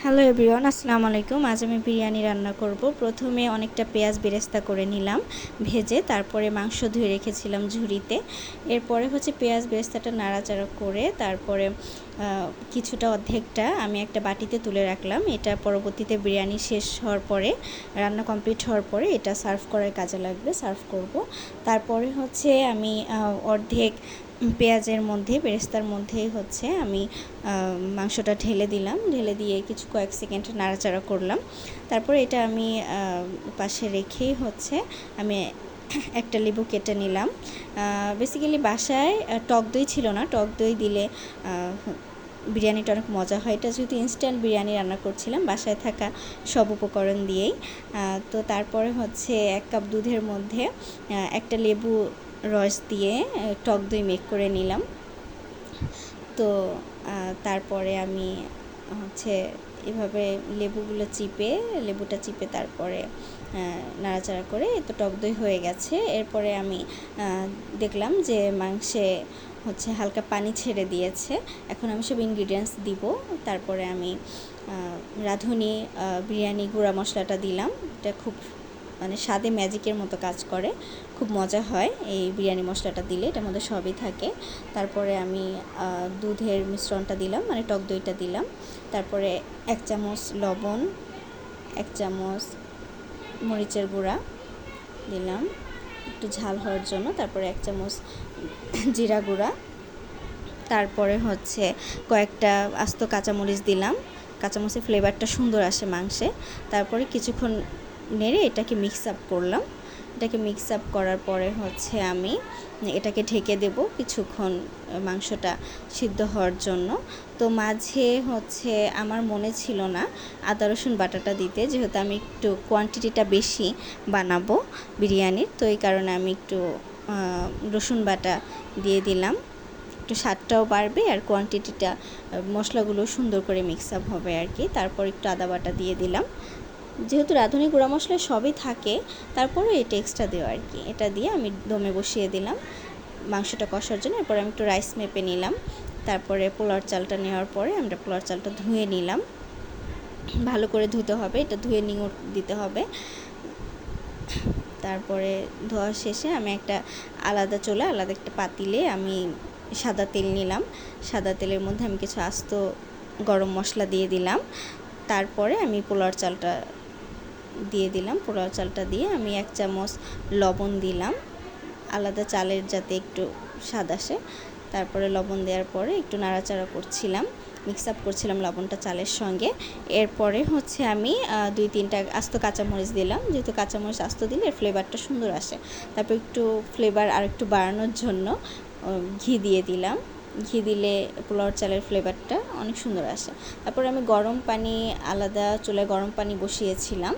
Hello everyone, আসসালামু আলাইকুম। আজ আমি বিরিয়ানি রান্না করব। প্রথমে অনেকটা পেঁয়াজ বেরেস্তা করে নিলাম ভেজে, তারপরে মাংস ধুয়ে রেখেছিলাম ঝুড়িতে। এরপরে পেঁয়াজ বেরেস্তাটা নাড়াচাড়া করে তারপরে কিছুটা অর্ধেকটা আমি একটা বাটিতে তুলে রাখলাম। এটা পরবর্তীতে বিরিয়ানি শেষ হওয়ার পরে, রান্না কমপ্লিট হওয়ার পরে এটা সার্ভ করার কাজে লাগবে, সার্ভ করব। তারপরে আমি অর্ধেক পেঁয়াজের মধ্যে বেরেস্তার মধ্যেই আমি মাংসটা ঢেলে দিলাম। ঢেলে দিয়ে কয়েক সেকেন্ড নাড়াচাড়া করলাম। তারপরে এটা আমি পাশে রেখেই আমি একটা লেবু কেটে নিলাম। বেসিক্যালি বাসায় টক দই ছিল না, টক দই দিলে বিরিয়ানিটা অনেক মজা হয়। এটা যেহেতু ইনস্ট্যান্ট বিরিয়ানি রান্না করছিলাম বাসায় থাকা সব উপকরণ দিয়েই, তো তারপরে 1 কাপ দুধের মধ্যে একটা লেবু রস দিয়ে টক দই মেক করে নিলাম। তো তারপরে আমি এভাবে লেবুটা চিপে তারপরে নাড়াচাড়া করে তো টক দই হয়ে গেছে। এরপরে আমি দেখলাম যে মাংসে হালকা পানি ছেড়ে দিয়েছে। এখন আমি সব ইনগ্রিডিয়েন্টস দিব। তারপরে আমি রাঁধুনি বিরিয়ানি গুঁড়া মশলাটা দিলাম। এটা খুব স্বাদে ম্যাজিকের মতো কাজ করে, খুব মজা হয় এই বিরিয়ানি মশলাটা দিলে, এটার মধ্যে সবই থাকে। তারপরে আমি দুধের মিশ্রণটা দিলাম, টক দইটা দিলাম। তারপরে 1 চামচ লবণ, 1 চামচ মরিচের গুঁড়া দিলাম একটু ঝাল হওয়ার জন্য। তারপরে 1 চামচ জিরা গুঁড়া। তারপরে কয়েকটা আস্ত কাঁচামরিচ দিলাম, কাঁচামরিচের ফ্লেভারটা সুন্দর আসে মাংসে। তারপরে কিছুক্ষণ নেড়ে এটাকে মিক্স আপ করলাম। এটাকে মিক্স আপ করার পরে আমি এটাকে ঢেকে দেব কিছুক্ষণ মাংসটা সিদ্ধ হওয়ার জন্য। তো মাঝে আমার মনে ছিল না আদা রসুন বাটাটা দিতে, যেহেতু আমি একটু কোয়ান্টিটিটা বেশি বানাবো বিরিয়ানির, তো এই কারণে আমি একটু রসুন বাটা দিয়ে দিলাম। একটু স্বাদটাও বাড়বে আর কোয়ান্টিটিটা মশলাগুলো সুন্দর করে মিক্স আপ হবে আর কি। তারপর একটু আদা বাটা দিয়ে দিলাম। যেহেতু রাঁধুনি গুঁড়া মশলা সবই থাকে, তারপরে এটা এক্সট্রা দেওয়া আর কি। এটা দিয়ে আমি দমে বসিয়ে দিলাম মাংসটা কষার জন্য। এরপর আমি একটু রাইস মেপে নিলাম। তারপরে পোলাওর চালটা নেওয়ার পরে আমরা পোলাওর চালটা ধুয়ে নিলাম। ভালো করে ধুতে হবে, এটা ধুয়ে নিঙড় দিতে হবে। তারপরে ধোয়া শেষে আমি একটা আলাদা একটা পাতিলে আমি সাদা তেল নিলাম। সাদা তেলের মধ্যে আমি কিছু আস্ত গরম মশলা দিয়ে দিলাম। তারপরে আমি পোলাওর চালটা দিয়ে দিলাম। পোলাও চালটা দিয়ে আমি 1 চামচ লবণ দিলাম, আলাদা চালের যাতে একটু স্বাদ আসে। তারপরে লবণ দেওয়ার পরে একটু নাড়াচাড়া করছিলাম, মিক্স আপ করছিলাম লবণটা চালের সঙ্গে। এরপরে আমি 2-3টা আস্ত কাঁচামরিচ দিলাম, যেহেতু কাঁচামরিচ আস্ত দিলে ফ্লেভারটা সুন্দর আসে। তারপর একটু ফ্লেভার আর একটু বাড়ানোর জন্য ঘি দিয়ে দিলাম। ঘি দিলে পোলাওর চালের ফ্লেভারটা অনেক সুন্দর আসে। তারপর আমি গরম পানি, আলাদা চুলায় গরম পানি বসিয়েছিলাম।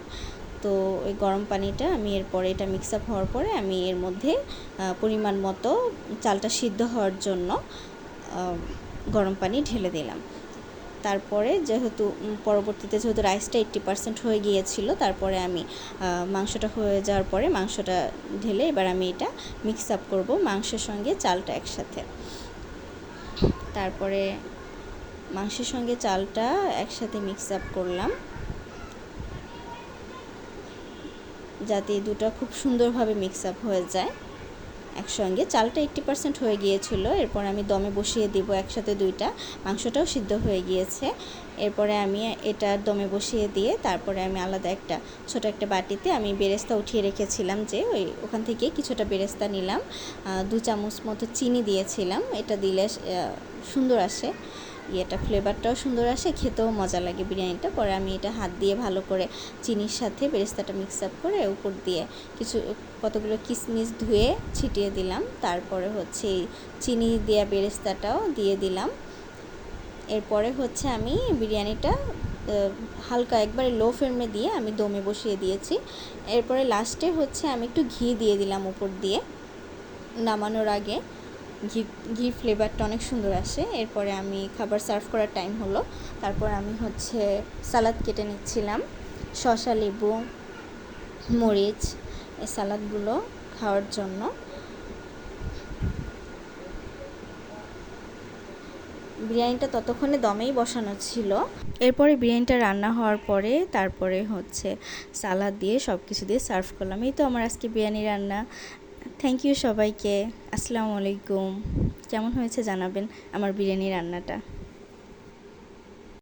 তো ওই গরম পানিটা আমি এরপরে এটা মিক্স আপ হওয়ার পরে আমি এর মধ্যে পরিমাণ মতো চালটা সিদ্ধ হওয়ার জন্য গরম পানি ঢেলে দিলাম। তারপরে পরবর্তীতে রাইসটা 80% হয়ে গিয়েছিল, তারপরে আমি মাংসটা হয়ে যাওয়ার পরে মাংসটা ঢেলে এবার আমি এটা মিক্স আপ করব মাংসের সঙ্গে চালটা একসাথে। তারপরে মাংসের সঙ্গে চালটা একসাথে মিক্স আপ করলাম যাতে দুটো খুব সুন্দরভাবে মিক্স আপ হয়ে যায় একসঙ্গে। চালটা 80% হয়ে গিয়েছিল, এরপর আমি দমে বসিয়ে দিব একসাথে দুইটা। মাংসটাও সিদ্ধ হয়ে গিয়েছে। এরপরে আমি এটা দমে বসিয়ে দিয়ে তারপরে আমি আলাদা ছোট একটা বাটিতে আমি বেরেস্তা উঠিয়ে রেখেছিলাম, যে ওখান থেকে কিছুটা বেরেস্তা নিলাম। 2 চামচ মতো চিনি দিয়েছিলাম। এটা দিলে সুন্দর আসে, এটা ফ্লেভারটাও সুন্দর আসে, খেতেও মজা লাগে বিরিয়ানিটা। পরে আমি এটা হাত দিয়ে ভালো করে চিনির সাথে বেরেস্তাটা মিক্স আপ করে উপর দিয়ে কতগুলো কিশমিশ ধুয়ে ছিটিয়ে দিলাম। তারপরে চিনি দেওয়া বেরেস্তাটাও দিয়ে দিলাম। এরপরে আমি বিরিয়ানিটা হালকা একবারে লো ফ্লেমে দিয়ে আমি দমে বসিয়ে দিয়েছি। এরপরে লাস্টে আমি একটু ঘি দিয়ে দিলাম উপর দিয়ে নামানোর আগে। ঘি ফ্লেভারটা অনেক সুন্দর আসে। এরপরে আমি খাবার সার্ভ করার টাইম হলো। তারপর আমি সালাদ কেটে নিচ্ছিলাম, শসা, লেবু, মরিচ, এই সালাদগুলো খাওয়ার জন্য। বিরিয়ানিটা ততক্ষণে দমেই বসানো ছিল। এরপরে বিরিয়ানিটা রান্না হওয়ার পরে তারপরে হচ্ছে সালাদ দিয়ে সব কিছু দিয়ে সার্ভ করলাম। এই তো আমার আজকে বিরিয়ানি রান্না। থ্যাংক ইউ সবাইকে। আসসালামু আলাইকুম। কেমন হয়েছে জানাবেন আমার বিরিয়ানি রান্নাটা।